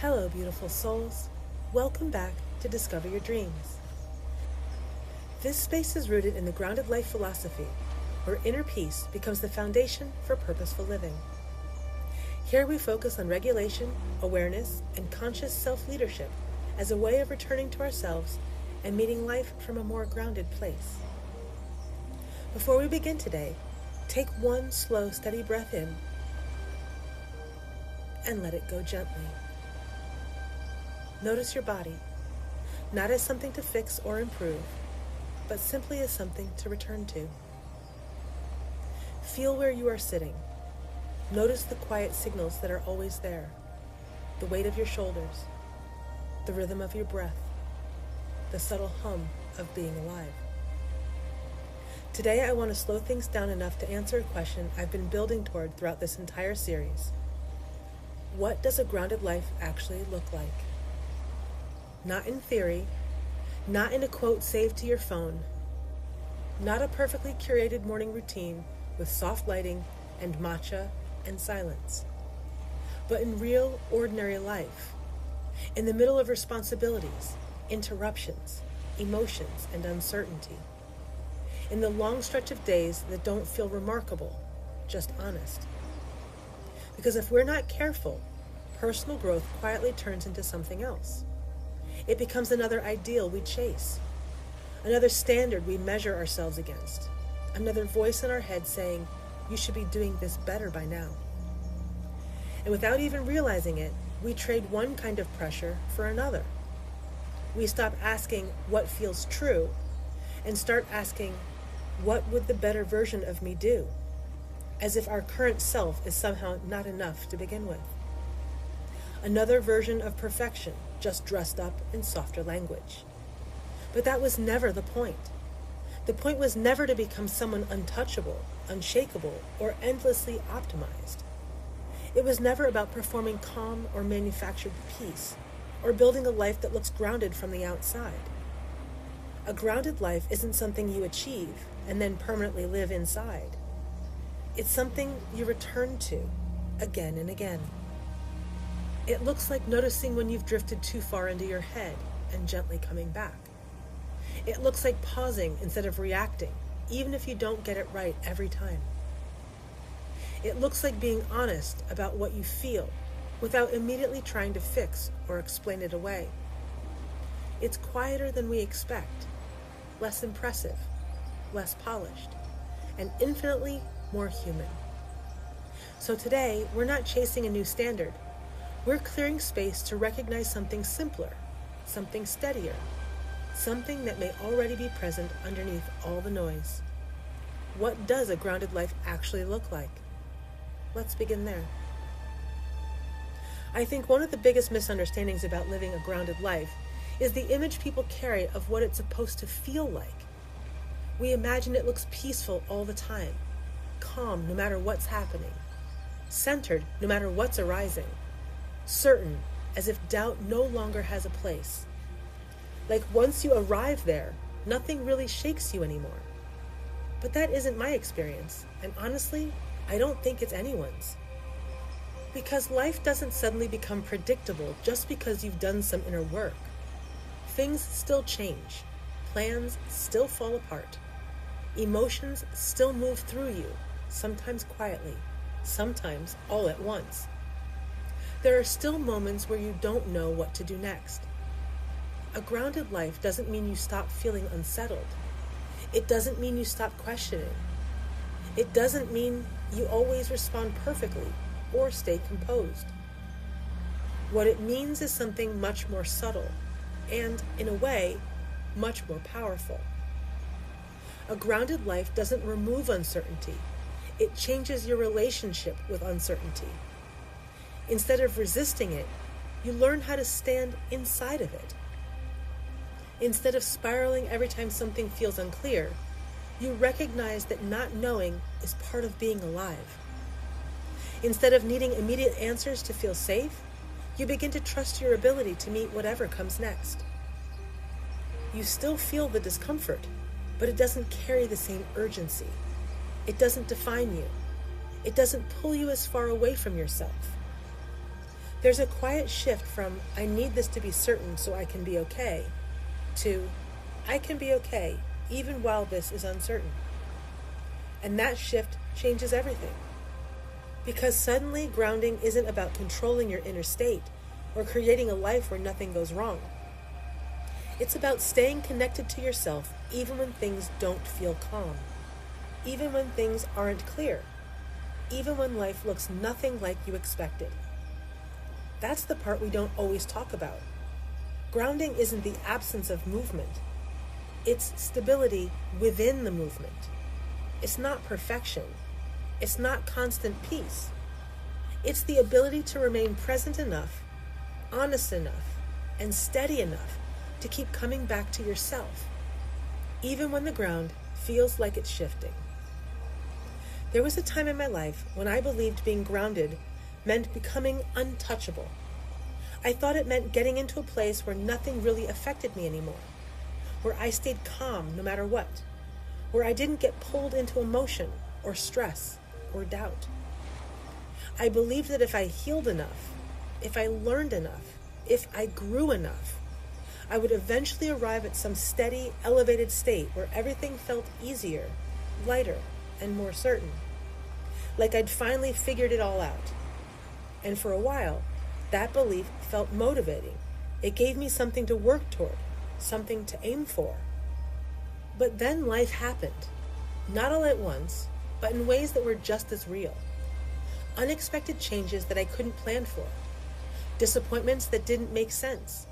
Hello, beautiful souls. Welcome back to Discover Your Dreams. This space is rooted in the grounded life philosophy, where inner peace becomes the foundation for purposeful living. Here we focus on regulation, awareness, and conscious self-leadership as a way of returning to ourselves and meeting life from a more grounded place. Before we begin today, take one slow, steady breath in and let it go gently. Notice your body, not as something to fix or improve, but simply as something to return to. Feel where you are sitting. Notice the quiet signals that are always there, the weight of your shoulders, the rhythm of your breath, the subtle hum of being alive. Today I want to slow things down enough to answer a question I've been building toward throughout this entire series. What does a grounded life actually look like? Not in theory, not in a quote saved to your phone, not a perfectly curated morning routine with soft lighting and matcha and silence, but in real, ordinary life, in the middle of responsibilities, interruptions, emotions, and uncertainty, in the long stretch of days that don't feel remarkable, just honest. Because if we're not careful, personal growth quietly turns into something else. It becomes another ideal we chase, another standard we measure ourselves against, another voice in our head saying, you should be doing this better by now. And without even realizing it, we trade one kind of pressure for another. We stop asking what feels true and start asking, what would the better version of me do? As if our current self is somehow not enough to begin with. Another version of perfection, just dressed up in softer language. But that was never the point. The point was never to become someone untouchable, unshakable, or endlessly optimized. It was never about performing calm or manufactured peace, or building a life that looks grounded from the outside. A grounded life isn't something you achieve and then permanently live inside. It's something you return to again and again. It looks like noticing when you've drifted too far into your head and gently coming back. It looks like pausing instead of reacting, even if you don't get it right every time. It looks like being honest about what you feel without immediately trying to fix or explain it away. It's quieter than we expect, less impressive, less polished, and infinitely more human. So today, we're not chasing a new standard. We're clearing space to recognize something simpler, something steadier, something that may already be present underneath all the noise. What does a grounded life actually look like? Let's begin there. I think one of the biggest misunderstandings about living a grounded life is the image people carry of what it's supposed to feel like. We imagine it looks peaceful all the time, calm no matter what's happening, centered no matter what's arising, certain as if doubt no longer has a place. Like once you arrive there, nothing really shakes you anymore. But that isn't my experience, and honestly, I don't think it's anyone's. Because life doesn't suddenly become predictable just because you've done some inner work. Things still change, plans still fall apart, emotions still move through you, sometimes quietly, sometimes all at once. There are still moments where you don't know what to do next. A grounded life doesn't mean you stop feeling unsettled. It doesn't mean you stop questioning. It doesn't mean you always respond perfectly or stay composed. What it means is something much more subtle and, in a way, much more powerful. A grounded life doesn't remove uncertainty. It changes your relationship with uncertainty. Instead of resisting it, you learn how to stand inside of it. Instead of spiraling every time something feels unclear, you recognize that not knowing is part of being alive. Instead of needing immediate answers to feel safe, you begin to trust your ability to meet whatever comes next. You still feel the discomfort, but it doesn't carry the same urgency. It doesn't define you. It doesn't pull you as far away from yourself. There's a quiet shift from, I need this to be certain so I can be okay, to, I can be okay even while this is uncertain. And that shift changes everything. Because suddenly grounding isn't about controlling your inner state or creating a life where nothing goes wrong. It's about staying connected to yourself even when things don't feel calm, even when things aren't clear, even when life looks nothing like you expected. That's the part we don't always talk about. Grounding isn't the absence of movement. It's stability within the movement. It's not perfection. It's not constant peace. It's the ability to remain present enough, honest enough, and steady enough to keep coming back to yourself, even when the ground feels like it's shifting. There was a time in my life when I believed being grounded meant becoming untouchable. I thought it meant getting into a place where nothing really affected me anymore, where I stayed calm no matter what, where I didn't get pulled into emotion or stress or doubt. I believed that if I healed enough, if I learned enough, if I grew enough, I would eventually arrive at some steady, elevated state where everything felt easier, lighter, and more certain. Like I'd finally figured it all out. And for a while, that belief felt motivating. It gave me something to work toward, something to aim for. But then life happened. Not all at once, but in ways that were just as real. Unexpected changes that I couldn't plan for. Disappointments that didn't make sense.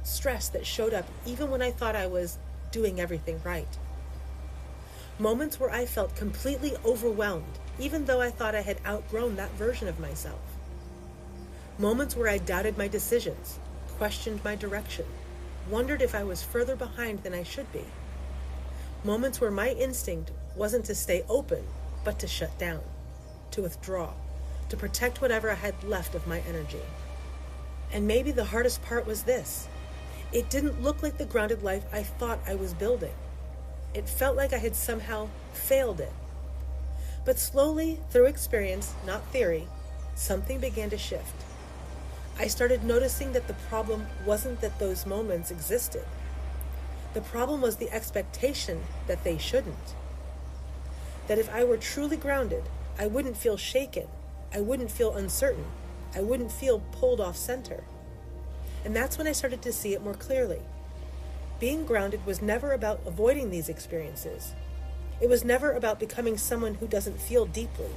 Stress that showed up even when I thought I was doing everything right. Moments where I felt completely overwhelmed, even though I thought I had outgrown that version of myself. Moments where I doubted my decisions, questioned my direction, wondered if I was further behind than I should be. Moments where my instinct wasn't to stay open, but to shut down, to withdraw, to protect whatever I had left of my energy. And maybe the hardest part was this. It didn't look like the grounded life I thought I was building. It felt like I had somehow failed it. But slowly, through experience, not theory, something began to shift. I started noticing that the problem wasn't that those moments existed. The problem was the expectation that they shouldn't. That if I were truly grounded, I wouldn't feel shaken, I wouldn't feel uncertain, I wouldn't feel pulled off center. And that's when I started to see it more clearly. Being grounded was never about avoiding these experiences. It was never about becoming someone who doesn't feel deeply,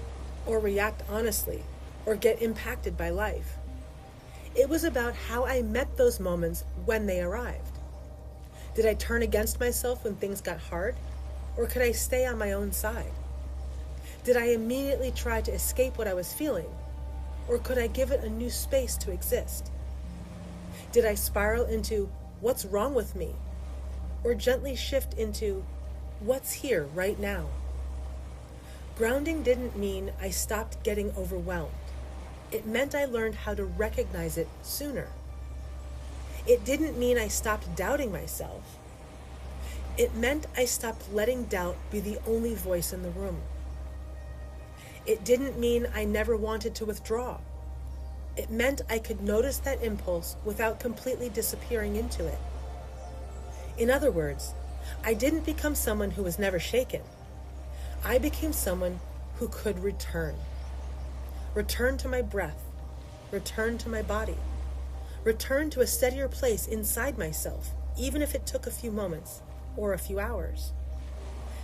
or react honestly, or get impacted by life. It was about how I met those moments when they arrived. Did I turn against myself when things got hard, or could I stay on my own side? Did I immediately try to escape what I was feeling, or could I give it a new space to exist? Did I spiral into, what's wrong with me? Or gently shift into, what's here right now? Grounding didn't mean I stopped getting overwhelmed. It meant I learned how to recognize it sooner. It didn't mean I stopped doubting myself. It meant I stopped letting doubt be the only voice in the room. It didn't mean I never wanted to withdraw. It meant I could notice that impulse without completely disappearing into it. In other words, I didn't become someone who was never shaken. I became someone who could return. Return to my breath. Return to my body. Return to a steadier place inside myself, even if it took a few moments or a few hours.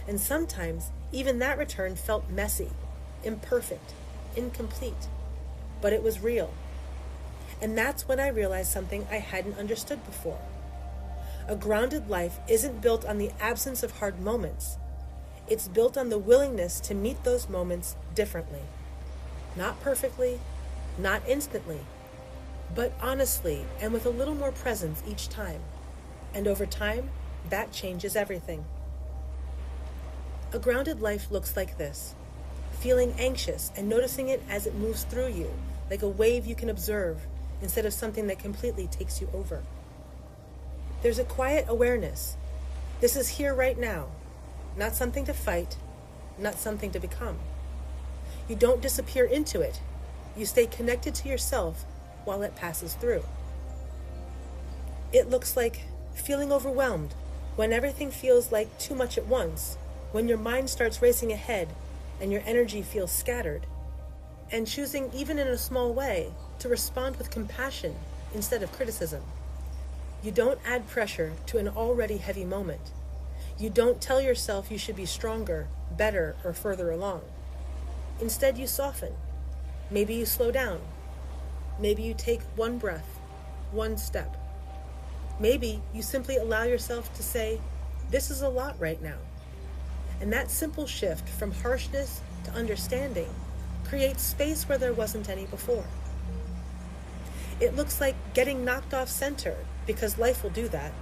And sometimes, even that return felt messy, imperfect, incomplete. But it was real. And that's when I realized something I hadn't understood before. A grounded life isn't built on the absence of hard moments. It's built on the willingness to meet those moments differently. Not perfectly, not instantly, but honestly and with a little more presence each time. And over time, that changes everything. A grounded life looks like this. Feeling anxious and noticing it as it moves through you, like a wave you can observe, instead of something that completely takes you over. There's a quiet awareness. This is here right now, not something to fight, not something to become. You don't disappear into it. You stay connected to yourself while it passes through. It looks like feeling overwhelmed when everything feels like too much at once, when your mind starts racing ahead and your energy feels scattered, and choosing, even in a small way, to respond with compassion instead of criticism. You don't add pressure to an already heavy moment. You don't tell yourself you should be stronger, better, or further along. Instead, you soften. Maybe you slow down. Maybe you take one breath, one step. Maybe you simply allow yourself to say, "This is a lot right now." And that simple shift from harshness to understanding creates space where there wasn't any before. It looks like getting knocked off center, because life will do that.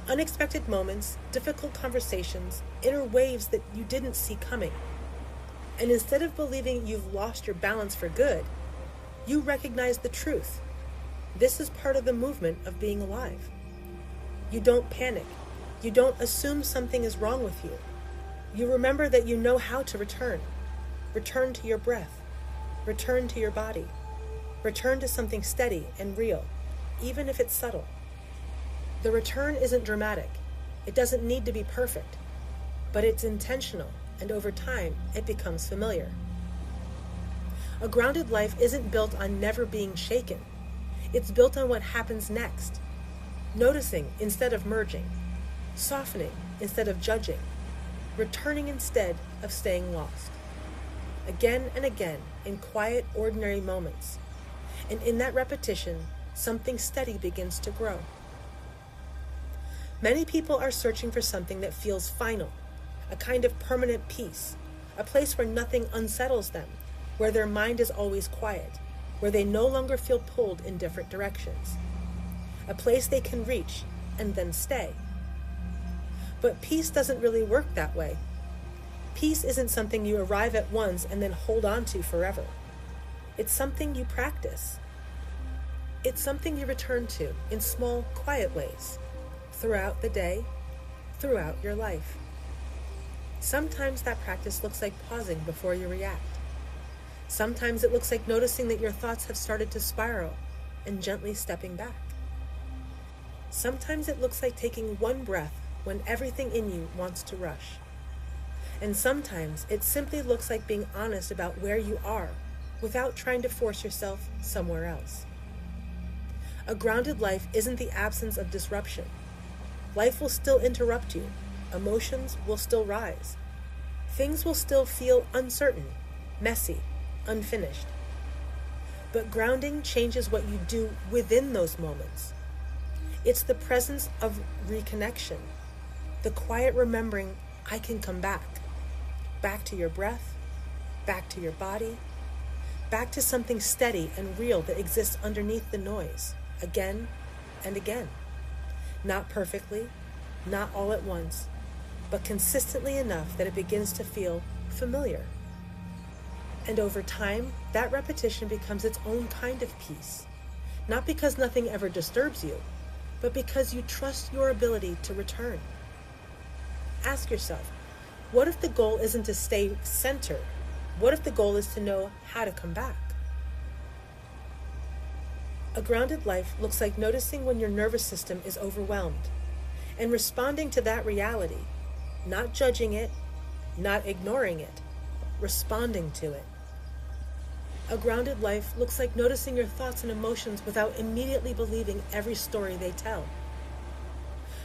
Unexpected moments, difficult conversations, inner waves that you didn't see coming. And instead of believing you've lost your balance for good, you recognize the truth. This is part of the movement of being alive. You don't panic. You don't assume something is wrong with you. You remember that you know how to return. Return to your breath. Return to your body. Return to something steady and real, even if it's subtle. The return isn't dramatic. It doesn't need to be perfect, but it's intentional, and over time, it becomes familiar. A grounded life isn't built on never being shaken. It's built on what happens next. Noticing instead of merging. Softening instead of judging. Returning instead of staying lost. Again and again, in quiet, ordinary moments. And in that repetition, something steady begins to grow. Many people are searching for something that feels final, a kind of permanent peace, a place where nothing unsettles them, where their mind is always quiet, where they no longer feel pulled in different directions, a place they can reach and then stay. But peace doesn't really work that way. Peace isn't something you arrive at once and then hold on to forever. It's something you practice. It's something you return to in small, quiet ways, throughout the day, throughout your life. Sometimes that practice looks like pausing before you react. Sometimes it looks like noticing that your thoughts have started to spiral and gently stepping back. Sometimes it looks like taking one breath when everything in you wants to rush. And sometimes it simply looks like being honest about where you are without trying to force yourself somewhere else. A grounded life isn't the absence of disruption. Life will still interrupt you. Emotions will still rise. Things will still feel uncertain, messy, unfinished. But grounding changes what you do within those moments. It's the presence of reconnection, the quiet remembering, I can come back. Back to your breath, back to your body, back to something steady and real that exists underneath the noise, again and again. Not perfectly, not all at once, but consistently enough that it begins to feel familiar. And over time, that repetition becomes its own kind of peace. Not because nothing ever disturbs you, but because you trust your ability to return. Ask yourself, what if the goal isn't to stay centered? What if the goal is to know how to come back? A grounded life looks like noticing when your nervous system is overwhelmed and responding to that reality, not judging it, not ignoring it, responding to it. A grounded life looks like noticing your thoughts and emotions without immediately believing every story they tell.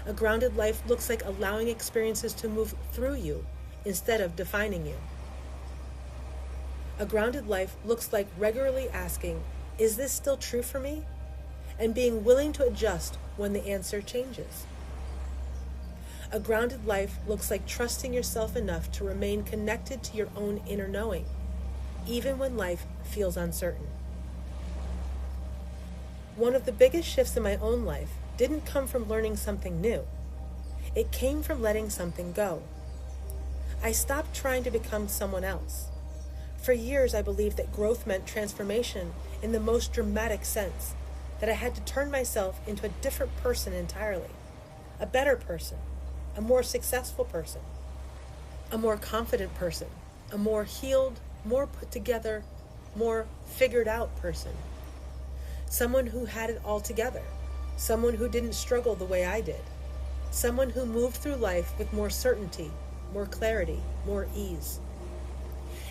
A grounded life looks like allowing experiences to move through you instead of defining you. A grounded life looks like regularly asking, is this still true for me? And being willing to adjust when the answer changes. A grounded life looks like trusting yourself enough to remain connected to your own inner knowing, even when life feels uncertain. One of the biggest shifts in my own life didn't come from learning something new. It came from letting something go. I stopped trying to become someone else. For years, I believed that growth meant transformation in the most dramatic sense, that I had to turn myself into a different person entirely, a better person, a more successful person, a more confident person, a more healed, more put together, more figured out person. someone who had it all together, someone who didn't struggle the way I did, someone who moved through life with more certainty, more clarity, more ease.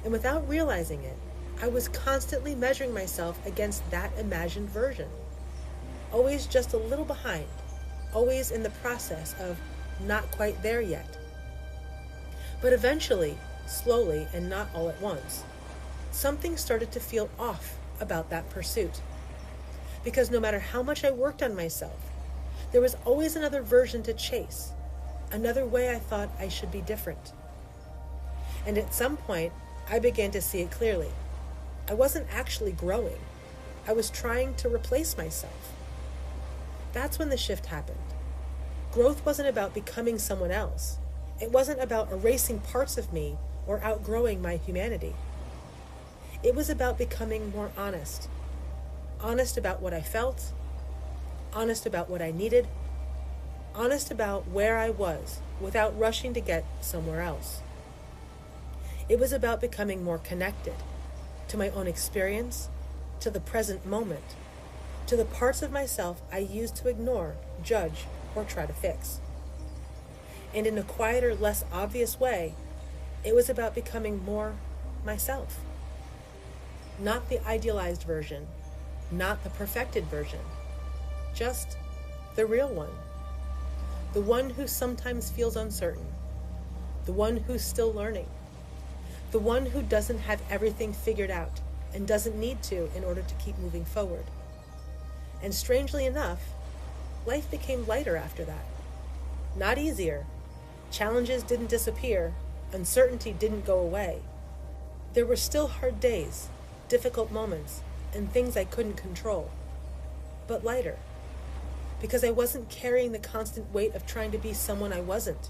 And without realizing it, I was constantly measuring myself against that imagined version, always just a little behind, always in the process of not quite there yet. But eventually, slowly and not all at once, something started to feel off about that pursuit. Because no matter how much I worked on myself, there was always another version to chase, another way I thought I should be different. And at some point, I began to see it clearly. I wasn't actually growing. I was trying to replace myself. That's when the shift happened. Growth wasn't about becoming someone else. It wasn't about erasing parts of me or outgrowing my humanity. It was about becoming more honest. Honest about what I felt, honest about what I needed, honest about where I was without rushing to get somewhere else. It was about becoming more connected to my own experience, to the present moment, to the parts of myself I used to ignore, judge, or try to fix. And in a quieter, less obvious way, it was about becoming more myself. Not the idealized version, not the perfected version, just the real one. The one who sometimes feels uncertain, the one who's still learning, the one who doesn't have everything figured out and doesn't need to in order to keep moving forward. And strangely enough, life became lighter after that. Not easier. Challenges didn't disappear. Uncertainty didn't go away. There were still hard days, difficult moments, and things I couldn't control. But lighter. Because I wasn't carrying the constant weight of trying to be someone I wasn't.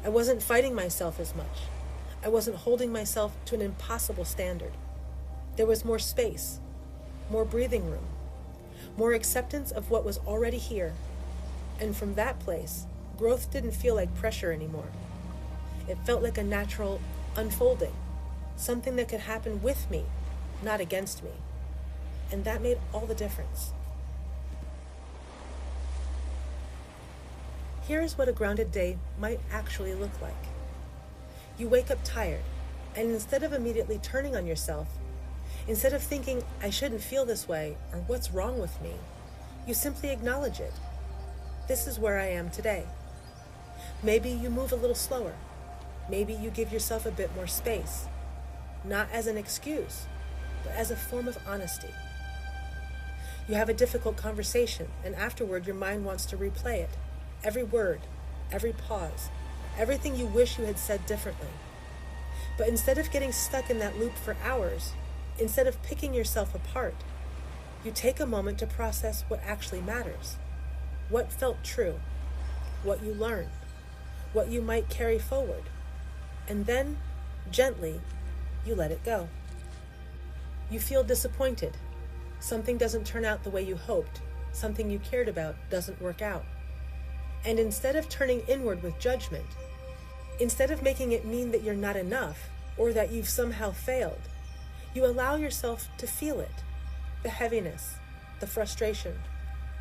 I wasn't fighting myself as much. I wasn't holding myself to an impossible standard. There was more space, more breathing room, more acceptance of what was already here. And from that place, growth didn't feel like pressure anymore. It felt like a natural unfolding, something that could happen with me, not against me. And that made all the difference. Here's what a grounded day might actually look like. You wake up tired, and instead of immediately turning on yourself, instead of thinking, I shouldn't feel this way, or what's wrong with me, you simply acknowledge it. This is where I am today. Maybe you move a little slower. Maybe you give yourself a bit more space, not as an excuse, but as a form of honesty. You have a difficult conversation, and afterward your mind wants to replay it. Every word, every pause, everything you wish you had said differently. But instead of getting stuck in that loop for hours, instead of picking yourself apart, you take a moment to process what actually matters, what felt true, what you learned, what you might carry forward, and then, gently, you let it go. You feel disappointed. Something doesn't turn out the way you hoped. Something you cared about doesn't work out. And instead of turning inward with judgment, instead of making it mean that you're not enough or that you've somehow failed, you allow yourself to feel it, the heaviness, the frustration,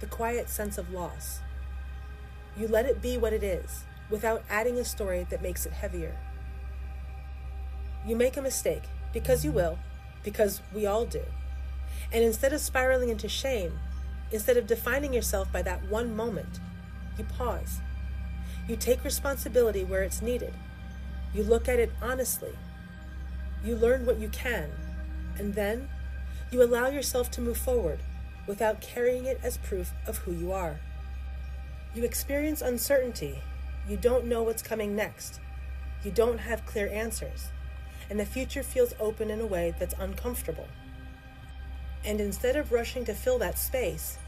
the quiet sense of loss. You let it be what it is, without adding a story that makes it heavier. You make a mistake, because you will, because we all do. And instead of spiraling into shame, instead of defining yourself by that one moment, you pause. You take responsibility where it's needed. You look at it honestly. You learn what you can, and then you allow yourself to move forward without carrying it as proof of who you are. You experience uncertainty. You don't know what's coming next. You don't have clear answers, and the future feels open in a way that's uncomfortable. And instead of rushing to fill that space,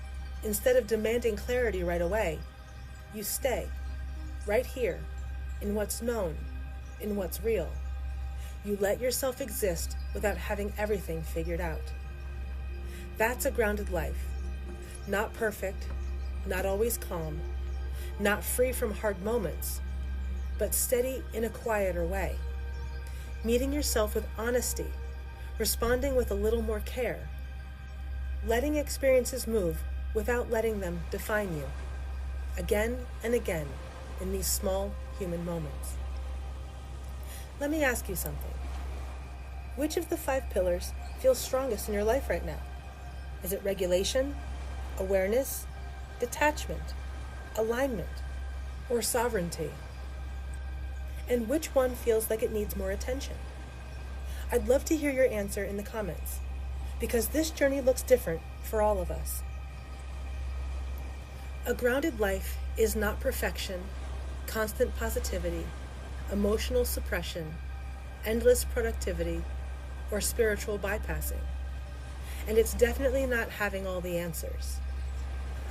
instead of demanding clarity right away, you stay right here in what's known, in what's real. You let yourself exist without having everything figured out. That's a grounded life. Not perfect, not always calm, not free from hard moments, but steady in a quieter way. Meeting yourself with honesty, responding with a little more care, letting experiences move without letting them define you, again and again in these small human moments. Let me ask you something. Which of the 5 pillars feels strongest in your life right now? Is it regulation, awareness, detachment, alignment, or sovereignty? And which one feels like it needs more attention? I'd love to hear your answer in the comments, because this journey looks different for all of us. A grounded life is not perfection, constant positivity, emotional suppression, endless productivity, or spiritual bypassing. And it's definitely not having all the answers.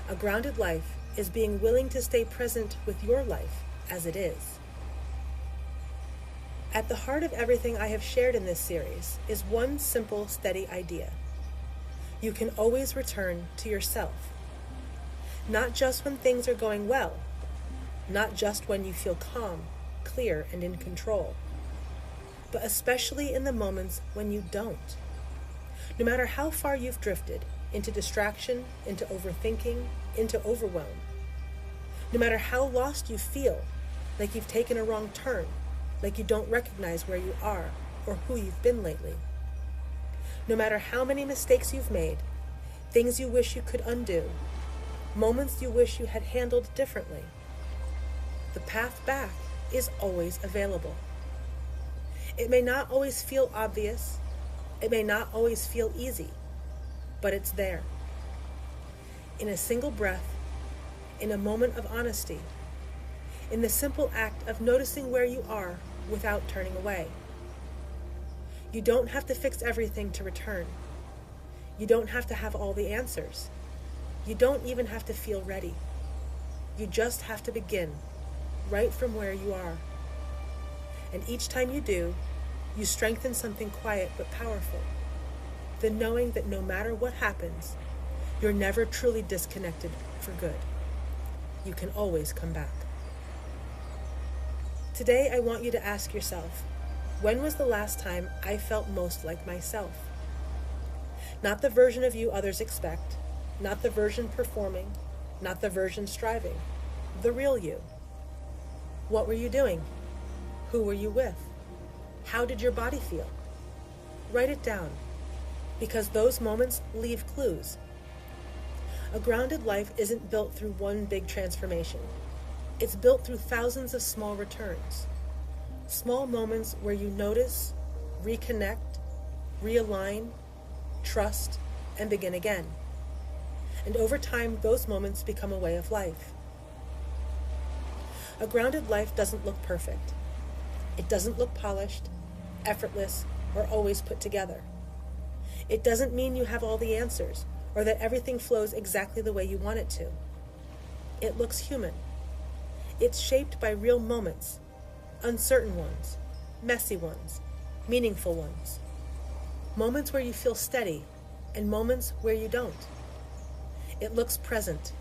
A grounded life is being willing to stay present with your life as it is. At the heart of everything I have shared in this series is one simple, steady idea. You can always return to yourself. Not just when things are going well, not just when you feel calm, clear, and in control, but especially in the moments when you don't. No matter how far you've drifted into distraction, into overthinking, into overwhelm, no matter how lost you feel, like you've taken a wrong turn, like you don't recognize where you are or who you've been lately, no matter how many mistakes you've made, things you wish you could undo, moments you wish you had handled differently, the path back is always available. It may not always feel obvious, it may not always feel easy, but it's there. In a single breath, in a moment of honesty, in the simple act of noticing where you are without turning away. You don't have to fix everything to return. You don't have to have all the answers. You don't even have to feel ready. You just have to begin right from where you are. And each time you do, you strengthen something quiet but powerful. The knowing that no matter what happens, you're never truly disconnected for good. You can always come back. Today, I want you to ask yourself, when was the last time I felt most like myself? Not the version of you others expect, not the version performing, not the version striving, the real you. What were you doing? Who were you with? How did your body feel? Write it down, because those moments leave clues. A grounded life isn't built through one big transformation. It's built through thousands of small returns. Small moments where you notice, reconnect, realign, trust, and begin again. And over time, those moments become a way of life. A grounded life doesn't look perfect. It doesn't look polished, effortless, or always put together. It doesn't mean you have all the answers or that everything flows exactly the way you want it to. It looks human. It's shaped by real moments, uncertain ones, messy ones, meaningful ones. Moments where you feel steady and moments where you don't. It looks present,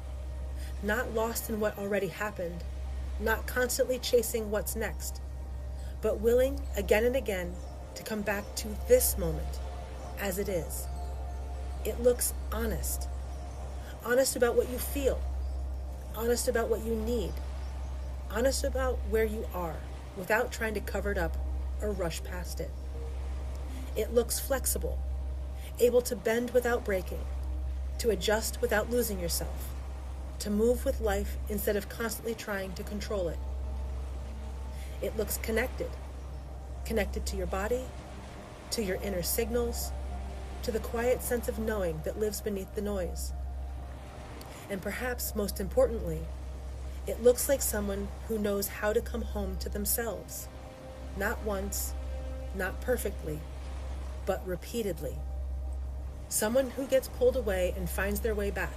not lost in what already happened, not constantly chasing what's next, but willing again and again to come back to this moment as it is. It looks honest. Honest about what you feel. Honest about what you need. Honest about where you are without trying to cover it up or rush past it. It looks flexible, able to bend without breaking, to adjust without losing yourself, to move with life instead of constantly trying to control it. It looks connected to your body, to your inner signals, to the quiet sense of knowing that lives beneath the noise. And perhaps most importantly, it looks like someone who knows how to come home to themselves, not once, not perfectly, but repeatedly. Someone who gets pulled away and finds their way back,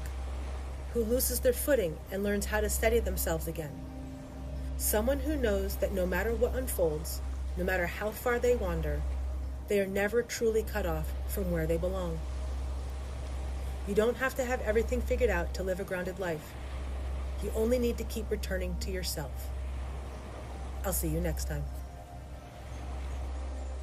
who loses their footing and learns how to steady themselves again. Someone who knows that no matter what unfolds, no matter how far they wander, they are never truly cut off from where they belong. You don't have to have everything figured out to live a grounded life. You only need to keep returning to yourself. I'll see you next time.